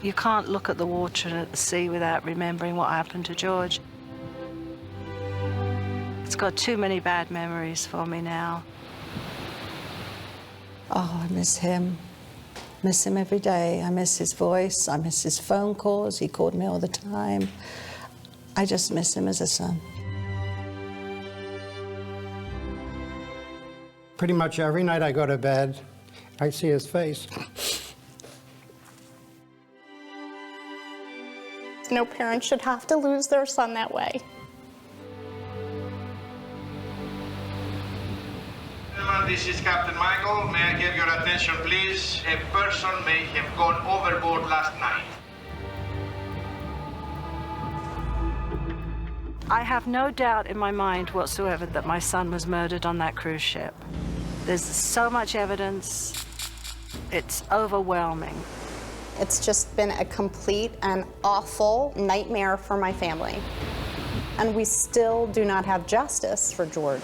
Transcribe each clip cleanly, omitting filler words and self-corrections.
You can't look at the water and at the sea without remembering what happened to George. It's got too many bad memories for me now. Oh, I miss him. Miss him every day. I miss his voice. I miss his phone calls. He called me all the time. I just miss him as a son. Pretty much every night I go to bed, I see his face. No parent should have to lose their son that way. This is Captain Michael. May I get your attention, please? A person may have gone overboard last night. I have no doubt in my mind whatsoever that my son was murdered on that cruise ship. There's so much evidence. It's overwhelming. It's just been a complete and awful nightmare for my family. And we still do not have justice for George.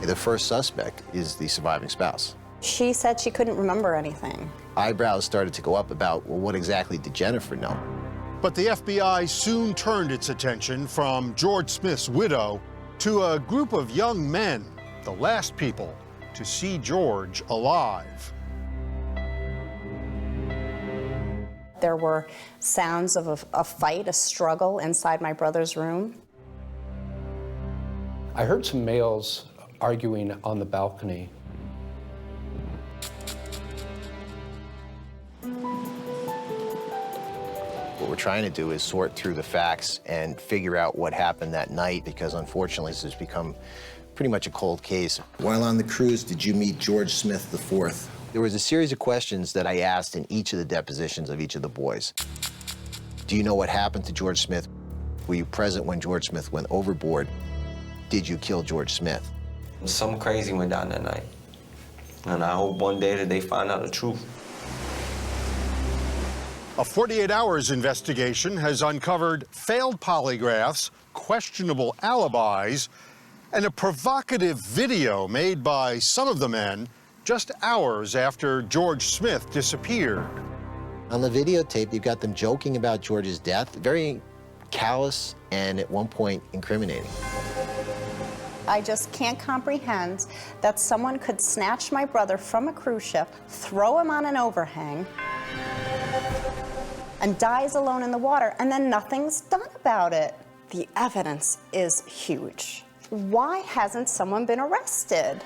The first suspect is the surviving spouse. She said she couldn't remember anything. Eyebrows started to go up about, well, what exactly did Jennifer know? But the FBI soon turned its attention from George Smith's widow to a group of young men, the last people to see George alive. There were sounds of a fight, a struggle inside my brother's room. I heard some males arguing on the balcony. What we're trying to do is sort through the facts and figure out what happened that night, because unfortunately this has become pretty much a cold case. While on the cruise, did you meet George Smith IV? There was a series of questions that I asked in each of the depositions of each of the boys. Do you know what happened to George Smith? Were you present when George Smith went overboard? Did you kill George Smith? Something crazy went down that night. And I hope one day that they find out the truth. A 48 hours investigation has uncovered failed polygraphs, questionable alibis, and a provocative video made by some of the men just hours after George Smith disappeared. On the videotape, you got them joking about George's death, very callous and at one point incriminating. I just can't comprehend that someone could snatch my brother from a cruise ship, throw him on an overhang, and dies alone in the water, and then nothing's done about it. The evidence is huge. Why hasn't someone been arrested?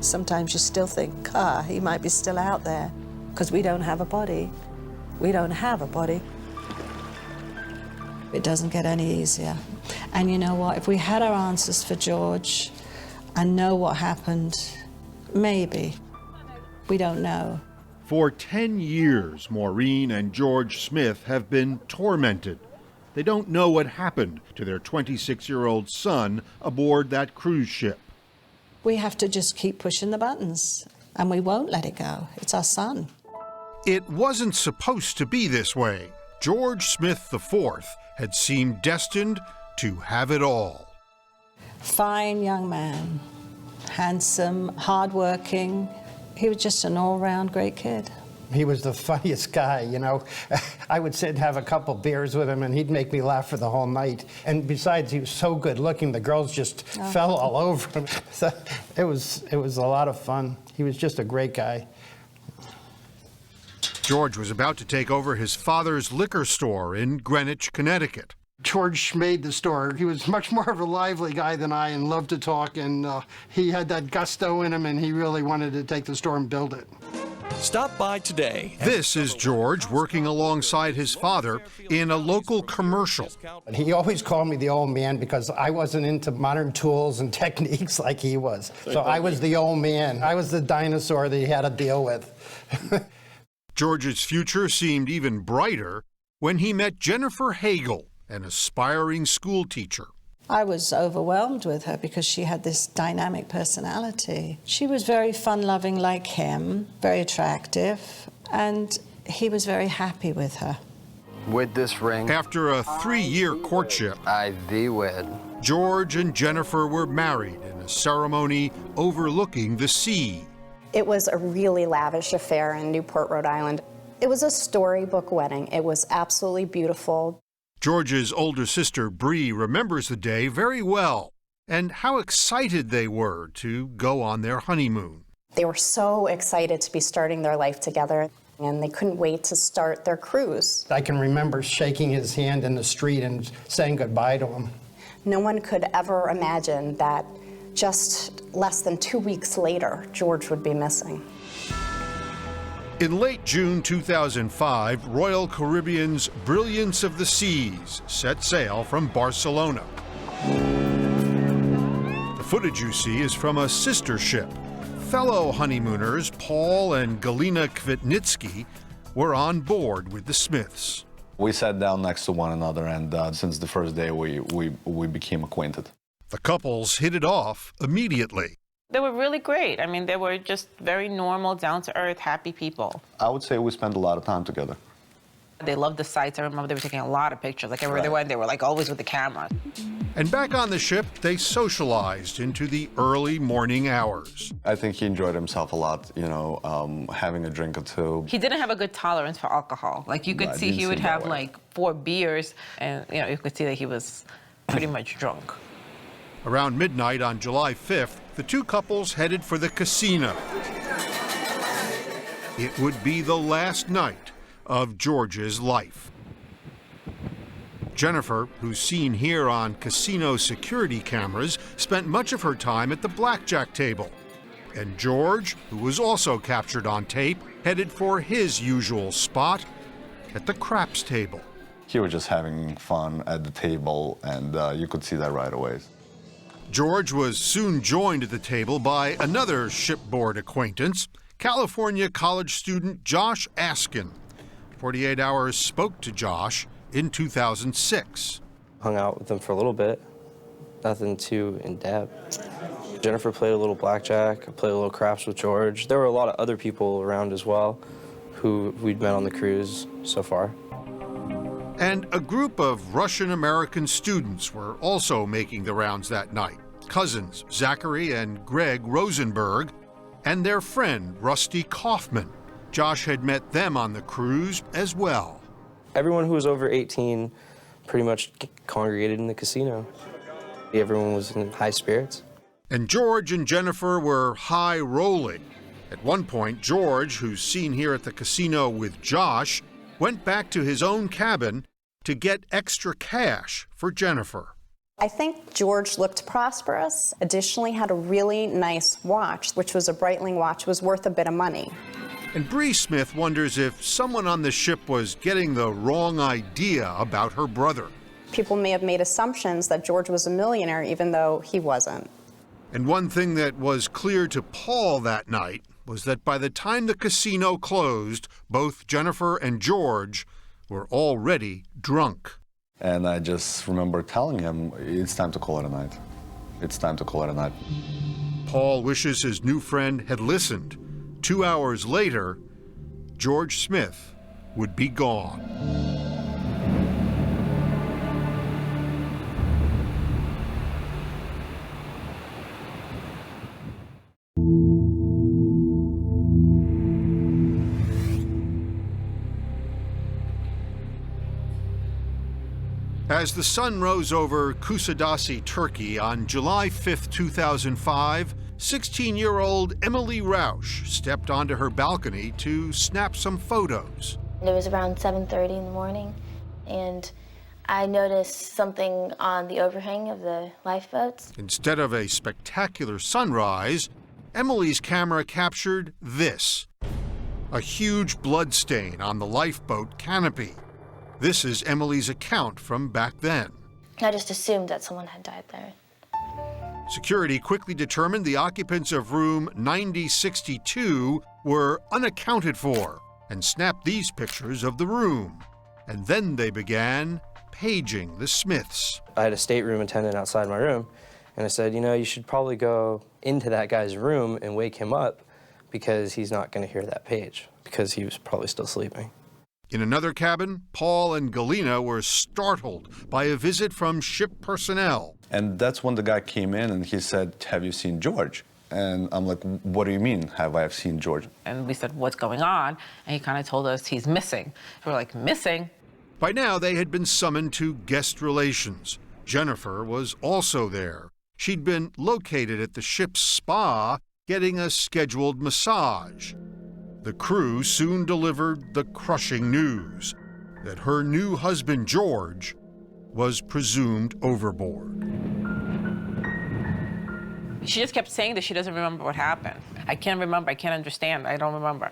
Sometimes you still think, he might be still out there, because we don't have a body. We don't have a body. It doesn't get any easier. And you know what? If we had our answers for George and know what happened, maybe. We don't know. For 10 years, Maureen and George Smith have been tormented. They don't know what happened to their 26-year-old son aboard that cruise ship. We have to just keep pushing the buttons, and we won't let it go. It's our son. It wasn't supposed to be this way. George Smith IV had seemed destined to have it all. Fine young man, handsome, hardworking. He was just an all-round great kid. He was the funniest guy, you know. I would sit and have a couple beers with him, and he'd make me laugh for the whole night. And besides, he was so good looking, the girls just fell all over him. So it was a lot of fun. He was just a great guy. George was about to take over his father's liquor store in Greenwich, Connecticut. George made the store. He was much more of a lively guy than I and loved to talk, and he had that gusto in him, and he really wanted to take the store and build it. Stop by today. This is George working alongside his father in a local commercial. He always called me the old man because I wasn't into modern tools and techniques like he was. So I was the old man. I was the dinosaur that he had to deal with. George's future seemed even brighter when he met Jennifer Hagel, an aspiring school teacher. I was overwhelmed with her because she had this dynamic personality. She was very fun-loving like him, very attractive, and he was very happy with her. With this ring, After a 3-year courtship, I thee wed. George and Jennifer were married in a ceremony overlooking the sea. It was a really lavish affair in Newport, Rhode Island. It was a storybook wedding. It was absolutely beautiful. George's older sister, Bree, remembers the day very well and how excited they were to go on their honeymoon. They were so excited to be starting their life together, and they couldn't wait to start their cruise. I can remember shaking his hand in the street and saying goodbye to him. No one could ever imagine that just less than 2 weeks later, George would be missing. In late June 2005, Royal Caribbean's Brilliance of the Seas set sail from Barcelona. The footage you see is from a sister ship. Fellow honeymooners Paul and Galina Kvitnitsky were on board with the Smiths. We sat down next to one another, and since the first day we became acquainted. The couples hit it off immediately. They were really great. I mean, they were just very normal, down-to-earth, happy people. I would say we spent a lot of time together. They loved the sights. I remember they were taking a lot of pictures. Like everywhere they went, they were like always with the camera. And back on the ship, they socialized into the early morning hours. I think he enjoyed himself a lot, you know, having a drink or two. He didn't have a good tolerance for alcohol. Like you could see he would have like 4 beers, and you know, you could see that he was pretty much drunk. Around midnight on July 5th, the two couples headed for the casino. It would be the last night of George's life. Jennifer, who's seen here on casino security cameras, spent much of her time at the blackjack table. And George, who was also captured on tape, headed for his usual spot at the craps table. He was just having fun at the table, and you could see that right away. George was soon joined at the table by another shipboard acquaintance, California college student Josh Askin. 48 Hours spoke to Josh in 2006. Hung out with him for a little bit, nothing too in-depth. Jennifer played a little blackjack, I played a little craps with George. There were a lot of other people around as well who we'd met on the cruise so far. And a group of Russian-American students were also making the rounds that night. Cousins Zachary and Greg Rosenberg and their friend Rusty Kaufman. Josh had met them on the cruise as well. Everyone who was over 18 pretty much congregated in the casino. Everyone was in high spirits. And George and Jennifer were high rolling. At one point, George, who's seen here at the casino with Josh, went back to his own cabin to get extra cash for Jennifer. I think George looked prosperous. Additionally, had a really nice watch, which was a Breitling watch, was worth a bit of money. And Bree Smith wonders if someone on the ship was getting the wrong idea about her brother. People may have made assumptions that George was a millionaire, even though he wasn't. And one thing that was clear to Paul that night was that by the time the casino closed, both Jennifer and George were already drunk. And I just remember telling him, it's time to call it a night. It's time to call it a night. Paul wishes his new friend had listened. 2 hours later, George Smith would be gone. As the sun rose over Kusadasi, Turkey on July 5, 2005, 16-year-old Emily Rausch stepped onto her balcony to snap some photos. It was around 7:30 in the morning, and I noticed something on the overhang of the lifeboats. Instead of a spectacular sunrise, Emily's camera captured this, a huge blood stain on the lifeboat canopy. This is Emily's account from back then. I just assumed that someone had died there. Security quickly determined the occupants of room 9062 were unaccounted for and snapped these pictures of the room. and then they began paging the Smiths. I had a stateroom attendant outside my room, and I said, you know, you should probably go into that guy's room and wake him up because he's not going to hear that page, because he was probably still sleeping. In another cabin, Paul and Galena were startled by a visit from ship personnel. And that's when the guy came in and he said, "Have you seen George?" And I'm like, "What do you mean, have I seen George?" And we said, "What's going on?" And he kind of told us he's missing. We're like, missing? By now, they had been summoned to guest relations. Jennifer was also there. She'd been located at the ship's spa, getting a scheduled massage. The crew soon delivered the crushing news that her new husband, George, was presumed overboard. She just kept saying that she doesn't remember what happened. I can't remember, I can't understand, I don't remember.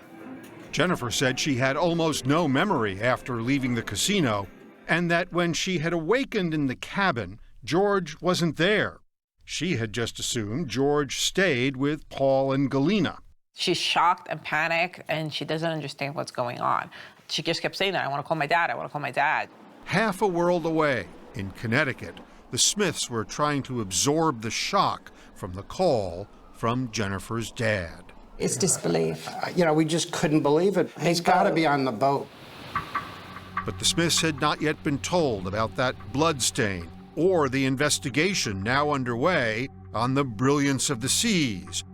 Jennifer said she had almost no memory after leaving the casino, and that when she had awakened in the cabin, George wasn't there. She had just assumed George stayed with Paul and Galena. She's shocked and panicked, and she doesn't understand what's going on. She just kept saying that, "I want to call my dad, I want to call my dad." Half a world away, in Connecticut, the Smiths were trying to absorb the shock from the call from Jennifer's dad. It's disbelief. You know, we just couldn't believe it. He's got to be on the boat. But the Smiths had not yet been told about that blood stain or the investigation now underway on the brilliance of the seas.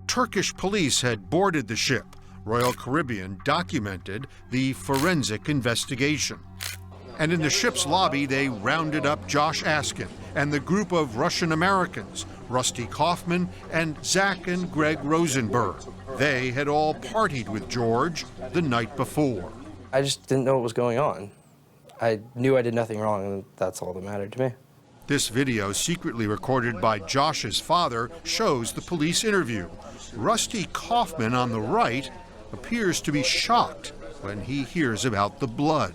Turkish police had boarded the ship. Royal Caribbean documented the forensic investigation. And in the ship's lobby, they rounded up Josh Askin and the group of Russian Americans, Rusty Kaufman and Zach and Greg Rosenberg. They had all partied with George the night before. I just didn't know what was going on. I knew I did nothing wrong, and that's all that mattered to me. This video, secretly recorded by Josh's father, shows the police interview. Rusty Kaufman on the right appears to be shocked when he hears about the blood.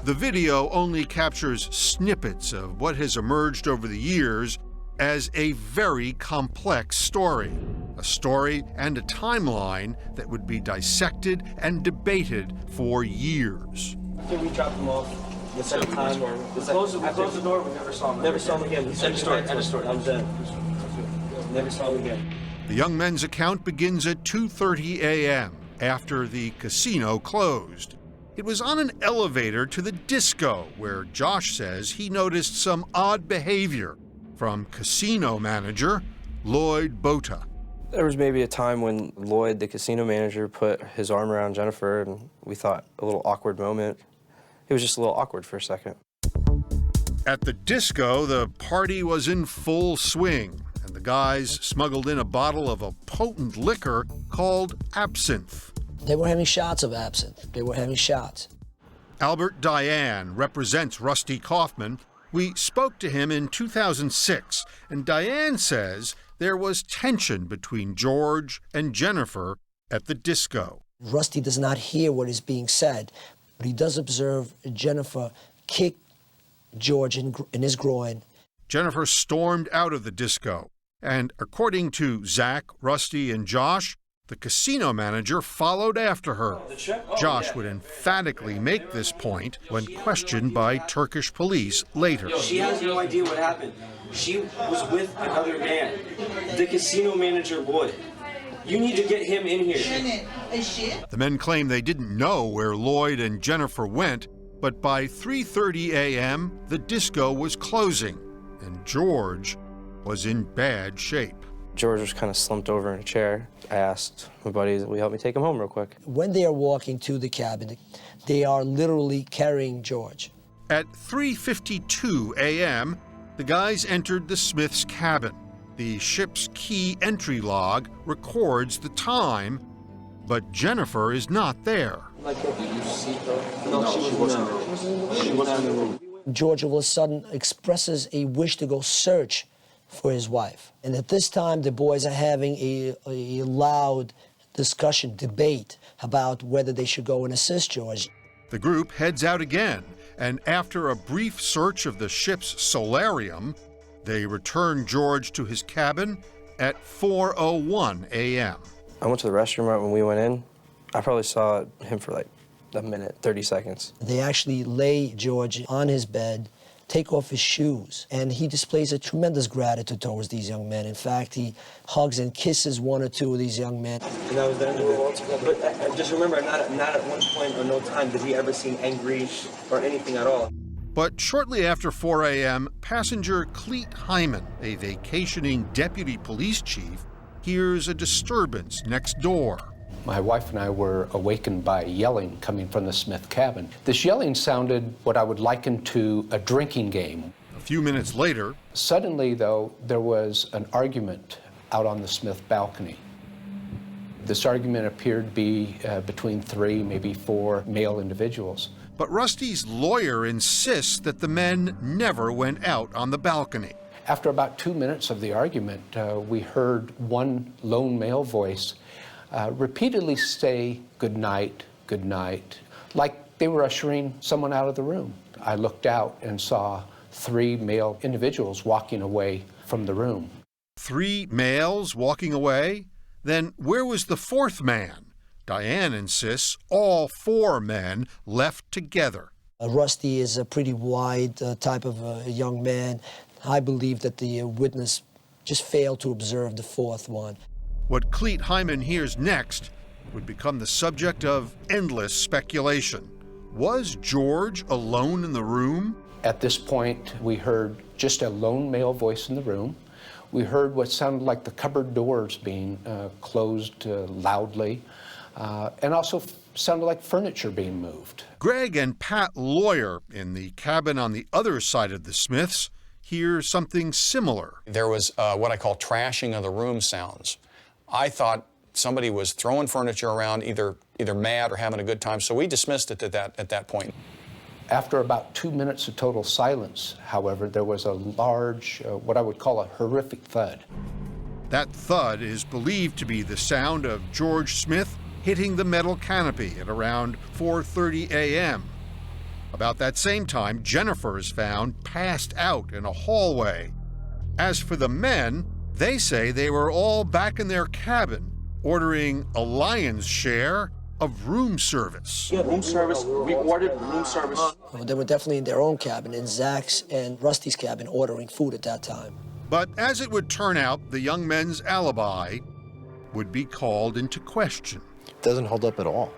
The video only captures snippets of what has emerged over the years as a very complex story. A story and a timeline that would be dissected and debated for years. Can we drop them off? The second time, or we closed the door, we never saw him. Never saw him again. End of story. I'm dead. Never saw him again. The young men's account begins at 2:30 a.m. after the casino closed. It was on an elevator to the disco where Josh says he noticed some odd behavior from casino manager Lloyd Bota. There was maybe a time when Lloyd, the casino manager, put his arm around Jennifer, and we thought a little awkward moment. It was just a little awkward for a second. At the disco, the party was in full swing, and the guys smuggled in a bottle of a potent liquor called absinthe. They were having shots of absinthe. They were having shots. Albert Diane represents Rusty Kaufman. We spoke to him in 2006, and Diane says there was tension between George and Jennifer at the disco. Rusty does not hear what is being said, but he does observe Jennifer kick George in his groin. Jennifer stormed out of the disco, and according to Zach, Rusty, and Josh, the casino manager followed after her. Josh would emphatically make this point when questioned by Turkish police later. She has no idea what happened. She was with another man, the casino manager boy. You need to get him in here. The men claim they didn't know where Lloyd and Jennifer went, but by 3:30 a.m., the disco was closing, and George was in bad shape. George was kind of slumped over in a chair. I asked my buddies, will you help me take him home real quick? When they are walking to the cabin, they are literally carrying George. At 3:52 a.m., the guys entered the Smiths' cabin. The ship's key entry log records the time, but Jennifer is not there. George all of a sudden expresses a wish to go search for his wife. And at this time, the boys are having a loud discussion, debate about whether they should go and assist George. The group heads out again, and after a brief search of the ship's solarium, they return George to his cabin at 4:01 a.m. I went to the restroom right when we went in. I probably saw him for like a minute, 30 seconds. They actually lay George on his bed, take off his shoes, and he displays a tremendous gratitude towards these young men. In fact, he hugs and kisses one or two of these young men. And that was the end of it. But just remember, not at one point or no time did he ever seem angry or anything at all. But shortly after 4 a.m., passenger Cleet Hyman, a vacationing deputy police chief, hears a disturbance next door. My wife and I were awakened by yelling coming from the Smith cabin. This yelling sounded what I would liken to a drinking game. A few minutes later, suddenly, though, there was an argument out on the Smith balcony. This argument appeared to be between 3, maybe 4 male individuals. But Rusty's lawyer insists that the men never went out on the balcony. After about 2 minutes of the argument, we heard one lone male voice repeatedly say, good night, like they were ushering someone out of the room. I looked out and saw 3 male individuals walking away from the room. 3 males walking away? Then where was the 4th man? Diane insists all 4 men left together. Rusty is a pretty wide type of young man. I believe that the witness just failed to observe the 4th one. What Cleet Hyman hears next would become the subject of endless speculation. Was George alone in the room? At this point, we heard just a lone male voice in the room. We heard what sounded like the cupboard doors being closed loudly, and also sounded like furniture being moved. Greg and Pat Lawyer, in the cabin on the other side of the Smiths, hear something similar. There was what I call trashing of the room sounds. I thought somebody was throwing furniture around, either mad or having a good time, so we dismissed it at that point. After about 2 minutes of total silence, however, there was a large, what I would call a horrific thud. That thud is believed to be the sound of George Smith hitting the metal canopy at around 4:30 a.m. About that same time, Jennifer is found passed out in a hallway. As for the men, they say they were all back in their cabin, ordering a lion's share of room service. Yeah, room service. We ordered room service. They were definitely in their own cabin, in Zach's and Rusty's cabin, ordering food at that time. But as it would turn out, the young men's alibi would be called into question. It doesn't hold up at all.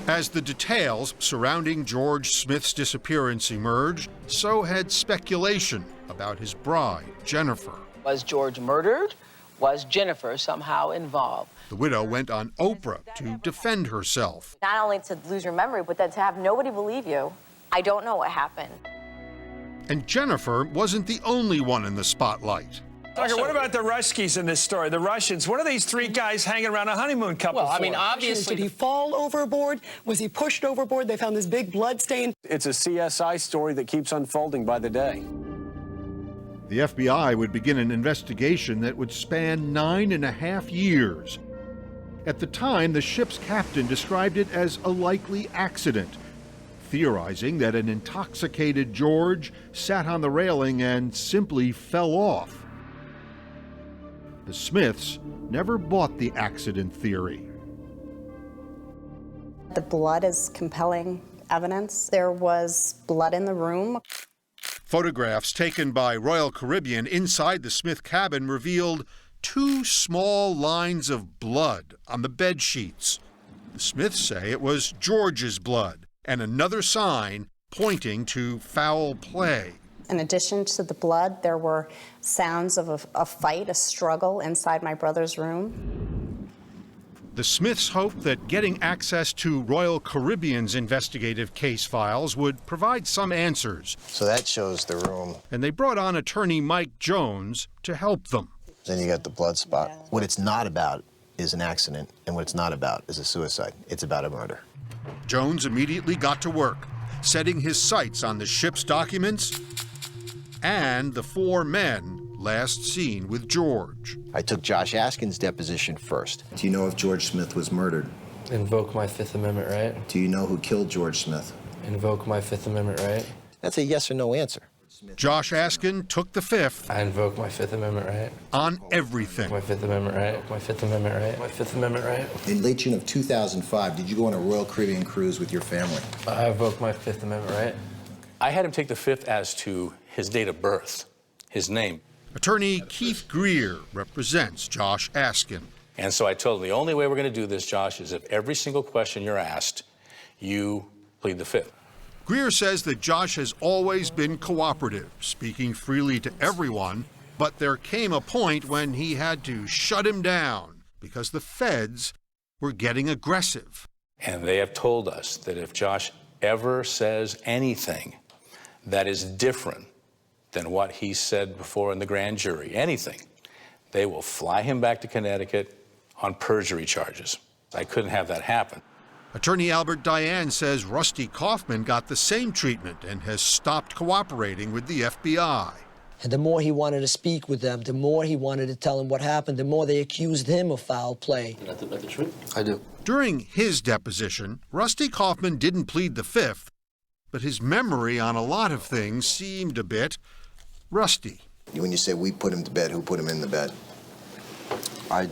As the details surrounding George Smith's disappearance emerged, so had speculation about his bride, Jennifer. Was George murdered? Was Jennifer somehow involved? The widow went on Oprah to defend herself. Not only to lose your memory, but then to have nobody believe you. I don't know what happened. And Jennifer wasn't the only one in the spotlight. Tucker, what about the Ruskies in this story, the Russians? What are these 3 guys hanging around a honeymoon couple Well, I for? mean, obviously... Did he fall overboard? Was he pushed overboard? They found this big blood stain. It's a CSI story that keeps unfolding by the day. The FBI would begin an investigation that would span 9.5 years. At the time, the ship's captain described it as a likely accident, theorizing that an intoxicated George sat on the railing and simply fell off. The Smiths never bought the accident theory. The blood is compelling evidence. There was blood in the room. Photographs taken by Royal Caribbean inside the Smith cabin revealed 2 small lines of blood on the bed sheets. The Smiths say it was George's blood, and another sign pointing to foul play. In addition to the blood, there were sounds of a fight, a struggle inside my brother's room. The Smiths hoped that getting access to Royal Caribbean's investigative case files would provide some answers. So that shows the room. And they brought on attorney Mike Jones to help them. Then you got the blood spot. Yeah. What it's not about is an accident, and what it's not about is a suicide. It's about a murder. Jones immediately got to work, setting his sights on the ship's documents and the 4 men last seen with George. I took Josh Askin's deposition first. Do you know if George Smith was murdered? Invoke my Fifth Amendment right. Do you know who killed George Smith? Invoke my Fifth Amendment right. That's a yes or no answer. Josh Askin took the fifth. I invoke my Fifth Amendment right. On everything. My Fifth Amendment right. My Fifth Amendment right. My Fifth Amendment right. In late June of 2005, did you go on a Royal Caribbean cruise with your family? I invoke my Fifth Amendment right. I had him take the fifth as to his date of birth, his name. Attorney Keith Greer represents Josh Askin. And so I told him the only way we're going to do this, Josh, is if every single question you're asked, you plead the fifth. Greer says that Josh has always been cooperative, speaking freely to everyone, but there came a point when he had to shut him down because the feds were getting aggressive. And they have told us that if Josh ever says anything that is different than what he said before in the grand jury, anything, they will fly him back to Connecticut on perjury charges. I couldn't have that happen. Attorney Albert Diane says Rusty Kaufman got the same treatment and has stopped cooperating with the FBI. And the more he wanted to speak with them, the more he wanted to tell them what happened, the more they accused him of foul play. That's the truth? I do. During his deposition, Rusty Kaufman didn't plead the fifth, but his memory on a lot of things seemed a bit rusty. When you say we put him to bed, who put him in the bed? I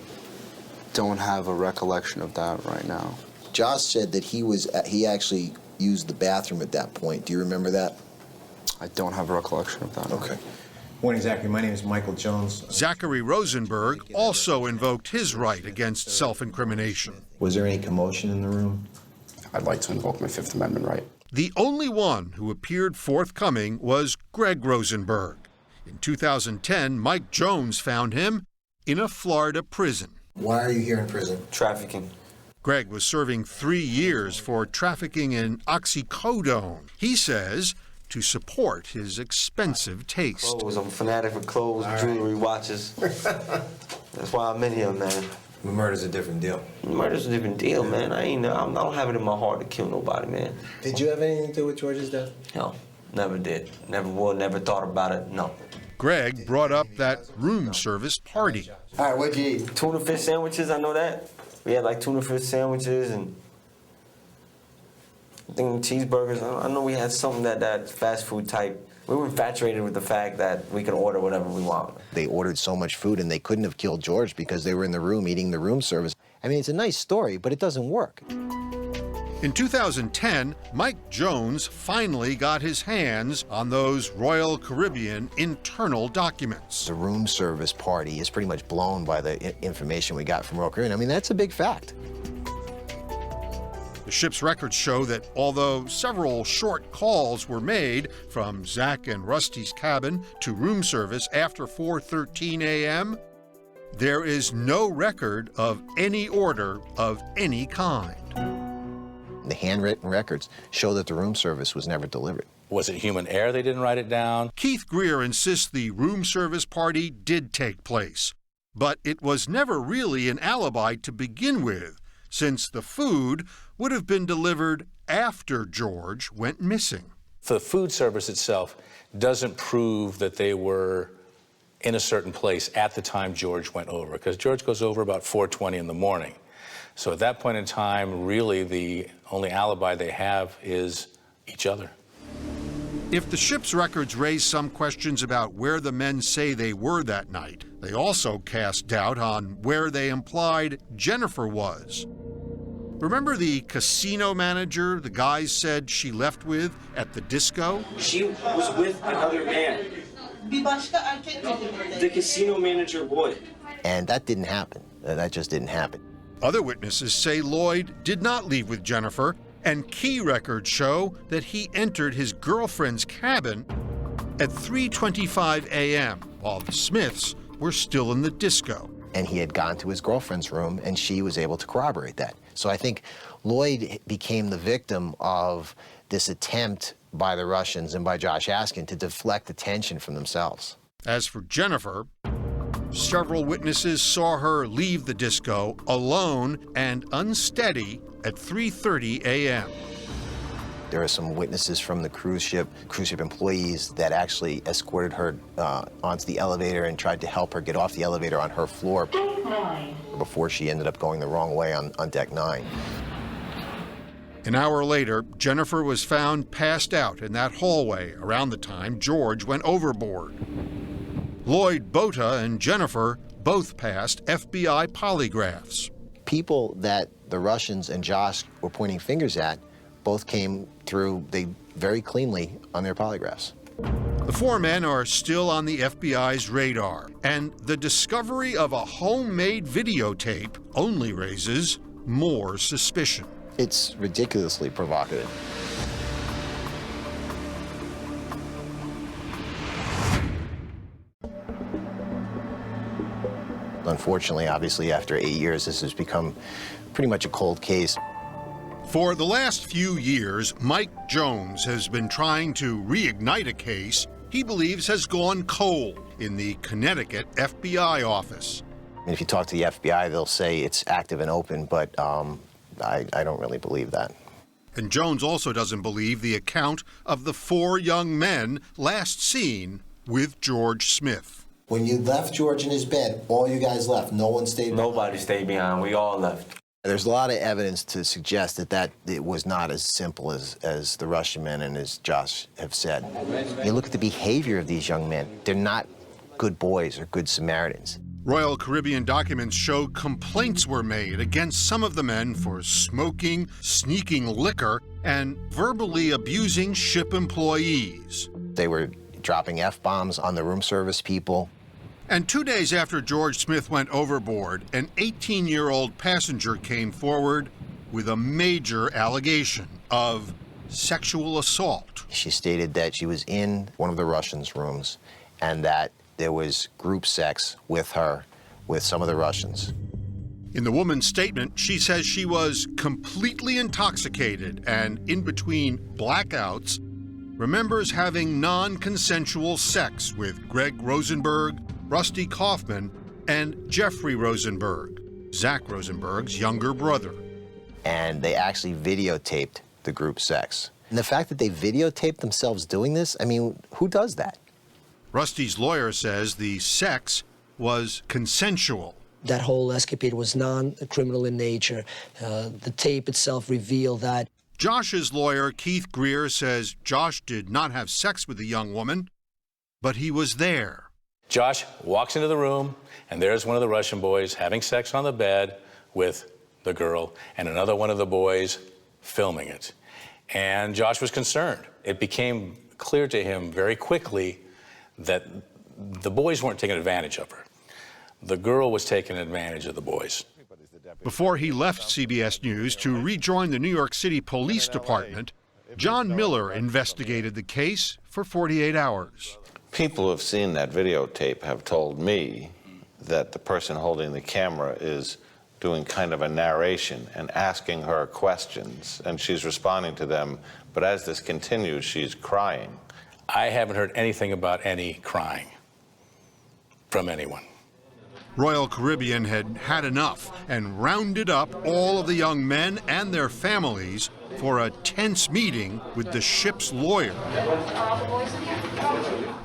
don't have a recollection of that right now. Josh said that he actually used the bathroom at that point. Do you remember that? I don't have a recollection of that. Okay. Morning, Zachary. My name is Michael Jones. Zachary Rosenberg also invoked his right against self-incrimination. Was there any commotion in the room? I'd like to invoke my Fifth Amendment right. The only one who appeared forthcoming was Greg Rosenberg. In 2010, Mike Jones found him in a Florida prison. Why are you here in prison? Trafficking. Greg was serving 3 years for trafficking in oxycodone. He says to support his expensive taste. Clothes. I'm a fanatic for clothes, jewelry, watches. That's why I'm in here, man. Murder's a different deal. Murder's a different deal, man. I don't have it in my heart to kill nobody, man. Did you have anything to do with George's death? No, never did. Never would, never thought about it, no. Greg brought up that room service party. All right, what'd you eat? Tuna fish sandwiches, I know that. We had like tuna fish sandwiches and I think cheeseburgers. I know we had something that fast food type. We were infatuated with the fact that we could order whatever we want. They ordered so much food and they couldn't have killed George because they were in the room eating the room service. I mean, it's a nice story, but it doesn't work. In 2010, Mike Jones finally got his hands on those Royal Caribbean internal documents. The room service party is pretty much blown by the information we got from Royal Caribbean. I mean, that's a big fact. The ship's records show that although several short calls were made from Zach and Rusty's cabin to room service after 4:13 a.m., there is no record of any order of any kind. The handwritten records show that the room service was never delivered. Was it human error they didn't write it down? Keith Greer insists the room service party did take place, but it was never really an alibi to begin with, since the food would have been delivered after George went missing. The food service itself doesn't prove that they were in a certain place at the time George went over, because George goes over about 4:20 in the morning. So at that point in time, really the only alibi they have is each other. If the ship's records raise some questions about where the men say they were that night, they also cast doubt on where they implied Jennifer was. Remember the casino manager the guys said she left with at the disco? She was with another man. The casino manager boy. And that didn't happen. That just didn't happen. Other witnesses say Lloyd did not leave with Jennifer, and key records show that he entered his girlfriend's cabin at 3:25 a.m. while the Smiths were still in the disco. And he had gone to his girlfriend's room, and she was able to corroborate that. So I think Lloyd became the victim of this attempt by the Russians and by Josh Askin to deflect attention from themselves. As for Jennifer, several witnesses saw her leave the disco alone and unsteady at 3:30 a.m. There are some witnesses from the cruise ship employees that actually escorted her onto the elevator and tried to help her get off the elevator on her floor before she ended up going the wrong way on deck 9. An hour later, Jennifer was found passed out in that hallway around the time George went overboard. Lloyd Bota and Jennifer both passed FBI polygraphs. People that the Russians and Josh were pointing fingers at both came through very cleanly on their polygraphs. The four men are still on the FBI's radar, and the discovery of a homemade videotape only raises more suspicion. It's ridiculously provocative. Unfortunately, obviously, after 8 years, this has become pretty much a cold case. For the last few years, Mike Jones has been trying to reignite a case he believes has gone cold in the Connecticut FBI office. And if you talk to the FBI, they'll say it's active and open, but I don't really believe that. And Jones also doesn't believe the account of the four young men last seen with George Smith. When you left George in his bed, all you guys left. No one stayed behind. Nobody stayed behind. We all left. There's a lot of evidence to suggest that it was not as simple as the Russian men and as Josh have said. You look at the behavior of these young men. They're not good boys or good Samaritans. Royal Caribbean documents show complaints were made against some of the men for smoking, sneaking liquor, and verbally abusing ship employees. They were dropping F-bombs on the room service people. And 2 days after George Smith went overboard, an 18-year-old passenger came forward with a major allegation of sexual assault. She stated that she was in one of the Russians' rooms and that there was group sex with her, with some of the Russians. In the woman's statement, she says she was completely intoxicated and in between blackouts, remembers having non-consensual sex with Greg Rosenberg, Rusty Kaufman, and Jeffrey Rosenberg, Zach Rosenberg's younger brother. And they actually videotaped the group sex. And the fact that they videotaped themselves doing this, I mean, who does that? Rusty's lawyer says the sex was consensual. That whole escapade was non-criminal in nature. The tape itself revealed that. Josh's lawyer, Keith Greer, says Josh did not have sex with the young woman, but he was there. Josh walks into the room, and there's one of the Russian boys having sex on the bed with the girl, and another one of the boys filming it. And Josh was concerned. It became clear to him very quickly that the boys weren't taking advantage of her. The girl was taking advantage of the boys. Before he left CBS News to rejoin the New York City Police Department, John Miller investigated the case for 48 hours. People who have seen that videotape have told me that the person holding the camera is doing kind of a narration and asking her questions, and she's responding to them, but as this continues, she's crying. I haven't heard anything about any crying from anyone. Royal Caribbean had had enough and rounded up all of the young men and their families for a tense meeting with the ship's lawyer.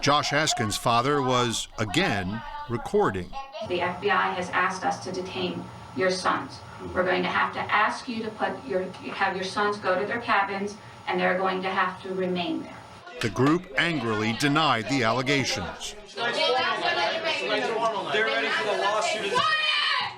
Josh Askin's father was, again, recording. The FBI has asked us to detain your sons. We're going to have to ask you to have your sons go to their cabins, and they're going to have to remain there. The group angrily denied the allegations. They're ready for the lawsuit. Quiet!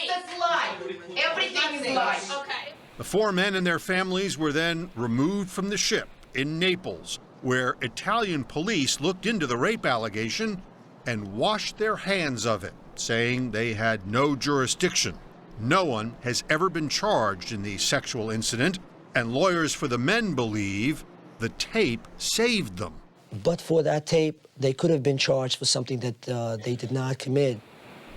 That's lie. Everything is lie. Okay. The four men and their families were then removed from the ship in Naples, where Italian police looked into the rape allegation and washed their hands of it, saying they had no jurisdiction. No one has ever been charged in the sexual incident, and lawyers for the men believe the tape saved them. But for that tape, they could have been charged for something that they did not commit.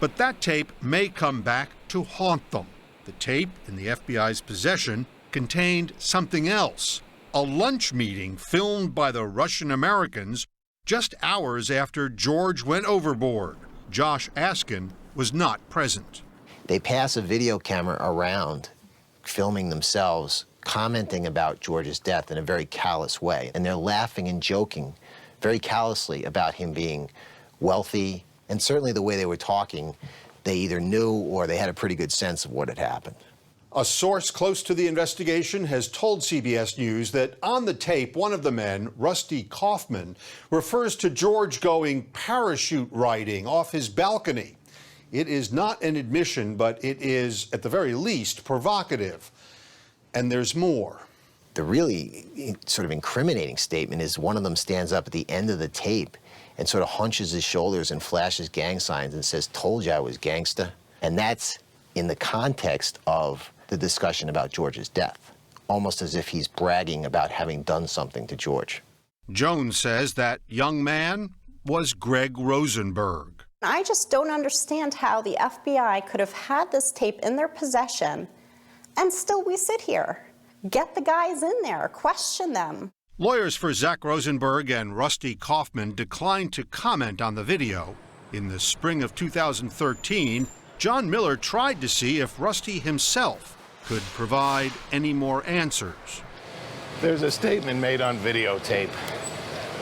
But that tape may come back to haunt them. The tape in the FBI's possession contained something else, a lunch meeting filmed by the Russian Americans just hours after George went overboard. Josh Askin was not present. They pass a video camera around, filming themselves, commenting about George's death in a very callous way. And they're laughing and joking very callously about him being wealthy. And certainly the way they were talking, they either knew or they had a pretty good sense of what had happened. A source close to the investigation has told CBS News that on the tape, one of the men, Rusty Kaufman, refers to George going parachute riding off his balcony. It is not an admission, but it is, at the very least, provocative. And there's more. The really sort of incriminating statement is one of them stands up at the end of the tape and sort of hunches his shoulders and flashes gang signs and says, "Told you I was gangsta." And that's in the context of the discussion about George's death, almost as if he's bragging about having done something to George. Jones says that young man was Greg Rosenberg. I just don't understand how the FBI could have had this tape in their possession and still we sit here. Get the guys in there, question them. Lawyers for Zach Rosenberg and Rusty Kaufman declined to comment on the video. In the spring of 2013, John Miller tried to see if Rusty himself could provide any more answers. There's a statement made on videotape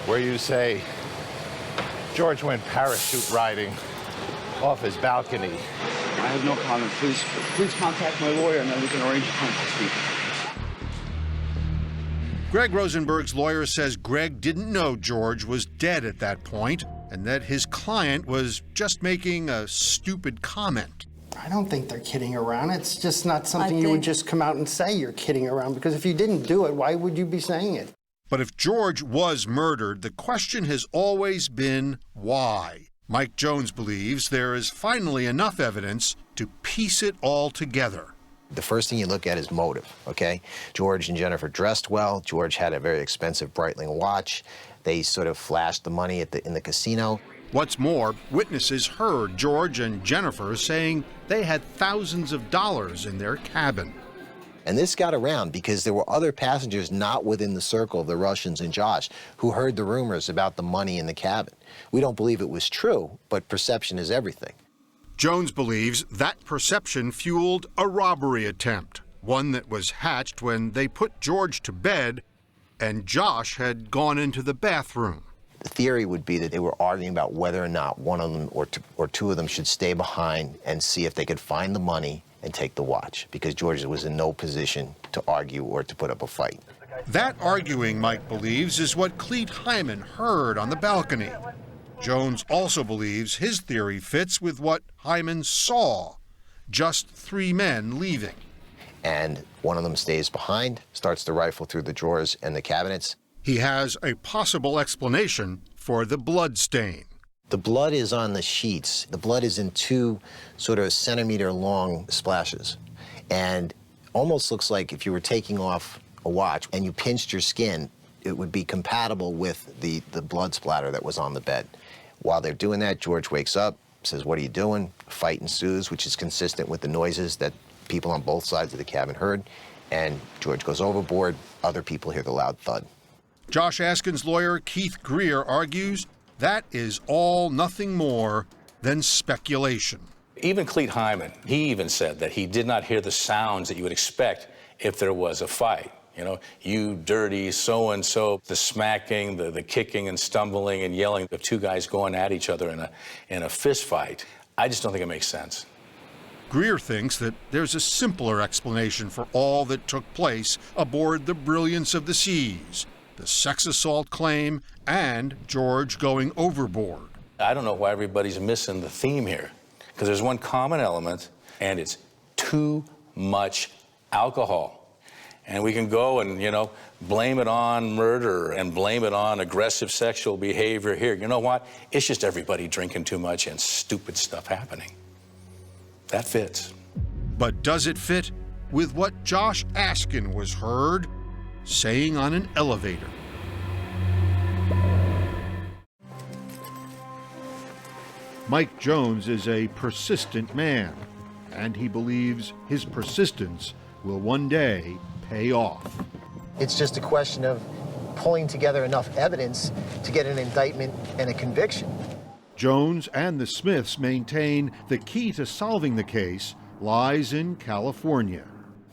where you say George went parachute riding off his balcony. I have no comment. Please contact my lawyer and then we can arrange a time to speak. Greg Rosenberg's lawyer says Greg didn't know George was dead at that point and that his client was just making a stupid comment. I don't think they're kidding around. It's just not something you would just come out and say you're kidding around, because if you didn't do it, why would you be saying it? But if George was murdered, the question has always been why. Mike Jones believes there is finally enough evidence to piece it all together. The first thing you look at is motive, okay? George and Jennifer dressed well. George had a very expensive Breitling watch. They sort of flashed the money in the casino. What's more, witnesses heard George and Jennifer saying they had thousands of dollars in their cabin. And this got around because there were other passengers not within the circle of the Russians and Josh who heard the rumors about the money in the cabin. We don't believe it was true, but perception is everything. Jones believes that perception fueled a robbery attempt, one that was hatched when they put George to bed and Josh had gone into the bathroom. The theory would be that they were arguing about whether or not one of them or two of them should stay behind and see if they could find the money and take the watch, because George was in no position to argue or to put up a fight. That arguing, Mike believes, is what Clete Hyman heard on the balcony. Jones also believes his theory fits with what Hyman saw, just three men leaving. And one of them stays behind, starts to rifle through the drawers and the cabinets. He has a possible explanation for the blood stain. The blood is on the sheets. The blood is in two sort of centimeter-long splashes. And almost looks like if you were taking off a watch and you pinched your skin, it would be compatible with the blood splatter that was on the bed. While they're doing that, George wakes up, says, "What are you doing?" A fight ensues, which is consistent with the noises that people on both sides of the cabin heard. And George goes overboard. Other people hear the loud thud. Josh Askin's lawyer, Keith Greer, argues that is all nothing more than speculation. Even Clete Hyman, he even said that he did not hear the sounds that you would expect if there was a fight. You know, you dirty so-and-so, the smacking, the kicking and stumbling and yelling of two guys going at each other in a fist fight. I just don't think it makes sense. Greer thinks that there's a simpler explanation for all that took place aboard the Brilliance of the Seas, the sex assault claim, and George going overboard. I don't know why everybody's missing the theme here, because there's one common element, and it's too much alcohol. And we can go and, you know, blame it on murder and blame it on aggressive sexual behavior here. You know what? It's just everybody drinking too much and stupid stuff happening. That fits. But does it fit with what Josh Askin was heard saying on an elevator? Mike Jones is a persistent man, and he believes his persistence will one day pay off. It's just a question of pulling together enough evidence to get an indictment and a conviction. Jones and the Smiths maintain the key to solving the case lies in California.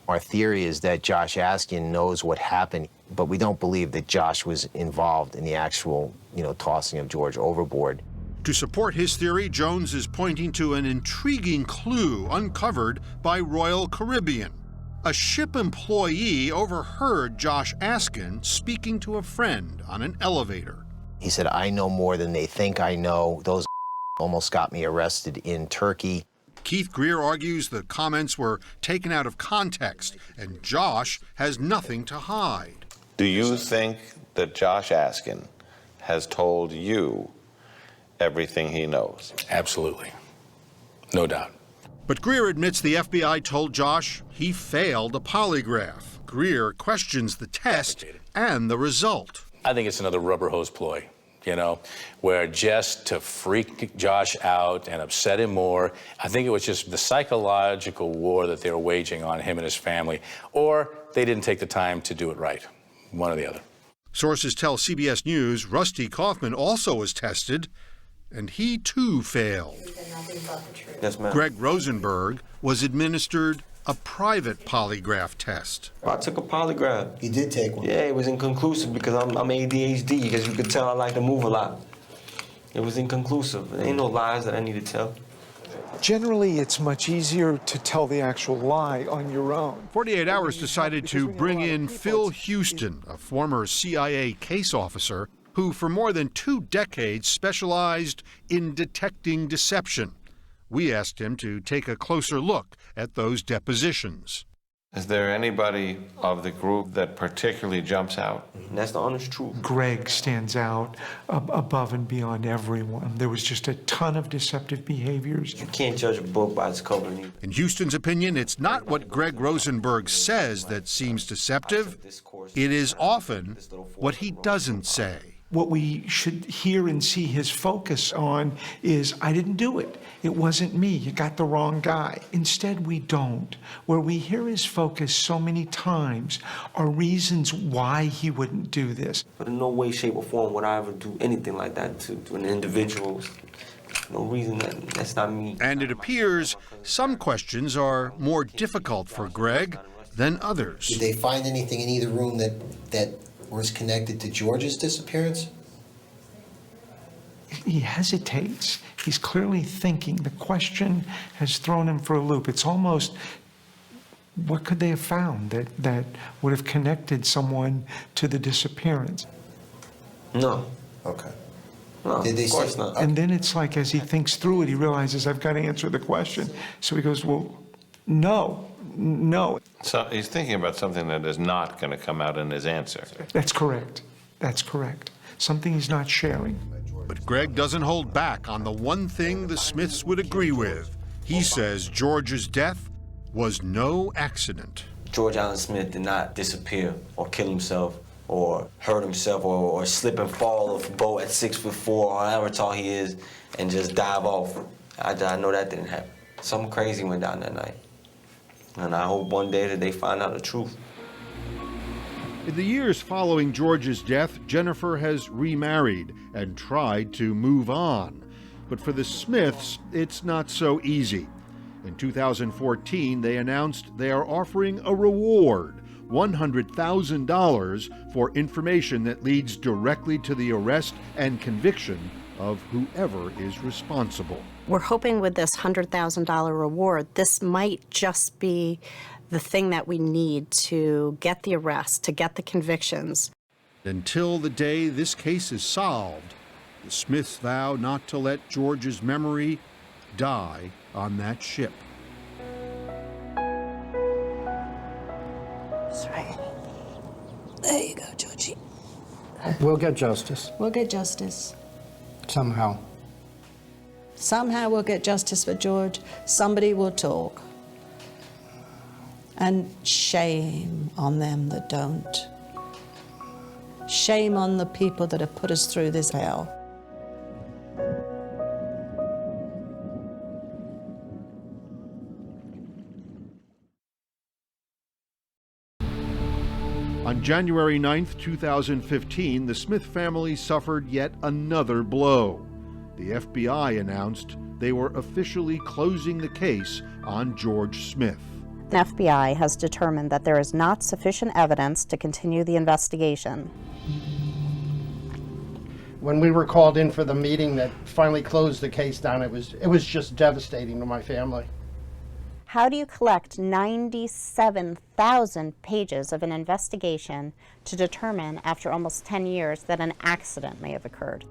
Our theory is that Josh Askin knows what happened, but we don't believe that Josh was involved in the actual, tossing of George overboard. To support his theory, Jones is pointing to an intriguing clue uncovered by Royal Caribbean. A ship employee overheard Josh Askin speaking to a friend on an elevator. He said, I know more than they think I know. Those almost got me arrested in Turkey. Keith Greer argues the comments were taken out of context, and Josh has nothing to hide. Do you think that Josh Askin has told you everything he knows? Absolutely. No doubt. But Greer admits the FBI told Josh he failed a polygraph. Greer questions the test and the result. I think it's another rubber hose ploy, you know, where just to freak Josh out and upset him more. I think it was just the psychological war that they were waging on him and his family, or they didn't take the time to do it right, one or the other. Sources tell CBS News Rusty Kaufman also was tested, and he too failed. Yes, ma'am. Greg Rosenberg was administered a private polygraph test. I took a polygraph. You did take one? Yeah, it was inconclusive because I'm ADHD, because you could tell I like to move a lot. It was inconclusive. There ain't no lies that I need to tell. Generally, it's much easier to tell the actual lie on your own. 48 Hours decided to bring in Phil Houston, a former CIA case officer who for more than 2 decades specialized in detecting deception. We asked him to take a closer look at those depositions. Is there anybody of the group that particularly jumps out? That's the honest truth. Greg stands out above and beyond everyone. There was just a ton of deceptive behaviors. You can't judge a book by its cover. In Houston's opinion, it's not what Greg Rosenberg says that seems deceptive. It is often what he doesn't say. What we should hear and see his focus on is, I didn't do it. It wasn't me. You got the wrong guy. Instead, we don't. Where we hear his focus so many times are reasons why he wouldn't do this. But in no way, shape, or form would I ever do anything like that to an individual. No reason that's not me. And it appears some questions are more difficult for Greg than others. Did they find anything in either room that was connected to George's disappearance? He hesitates. He's clearly thinking. The question has thrown him for a loop. It's almost, what could they have found that would have connected someone to the disappearance? No. Okay. No, Did they of course say, not. And then it's like, as he thinks through it, he realizes, I've got to answer the question. So he goes, well, no. So he's thinking about something that is not going to come out in his answer. That's correct. That's correct. Something he's not sharing. But Greg doesn't hold back on the one thing the Smiths would agree with. He says George's death was no accident. George Allen Smith did not disappear or kill himself or hurt himself or slip and fall off a boat at 6'4" or however tall he is and just dive off. I know that didn't happen. Something crazy went down that night. And I hope one day that they find out the truth. In the years following George's death, Jennifer has remarried and tried to move on. But for the Smiths, it's not so easy. In 2014, they announced they are offering a reward, $100,000, for information that leads directly to the arrest and conviction of whoever is responsible. We're hoping with this $100,000 reward, this might just be the thing that we need to get the arrest, to get the convictions. Until the day this case is solved, the Smiths vow not to let George's memory die on that ship. That's right. There you go, Georgie. We'll get justice. We'll get justice. Somehow. Somehow we'll get justice for George. Somebody will talk. And shame on them that don't. Shame on the people that have put us through this hell. On January 9th, 2015, the Smith family suffered yet another blow. The FBI announced they were officially closing the case on George Smith. The FBI has determined that there is not sufficient evidence to continue the investigation. When we were called in for the meeting that finally closed the case down, it was just devastating to my family. How do you collect 97,000 pages of an investigation to determine, after almost 10 years, that an accident may have occurred?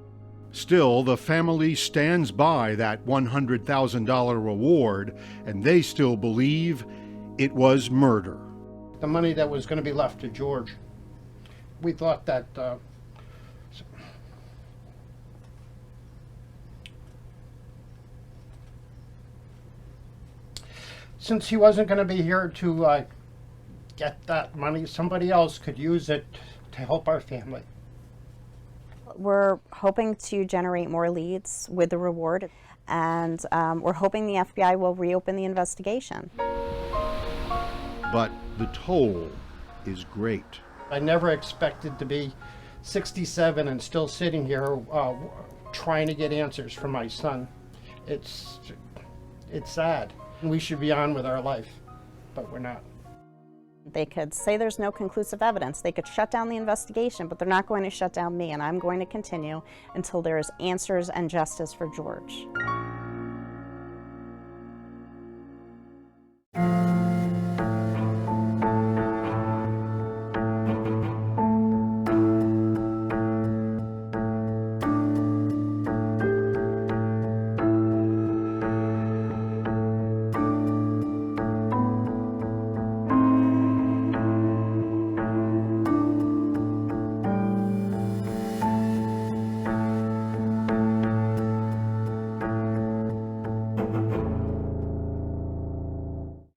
Still, the family stands by that $100,000 reward, and they still believe it was murder. The money that was going to be left to George, we thought that since he wasn't going to be here to get that money, somebody else could use it to help our family. We're hoping to generate more leads with the reward, and we're hoping the FBI will reopen the investigation. But the toll is great. I never expected to be 67 and still sitting here trying to get answers from my son. It's sad. We should be on with our life, but we're not. They could say there's no conclusive evidence. They could shut down the investigation, but they're not going to shut down me, and I'm going to continue until there is answers and justice for George.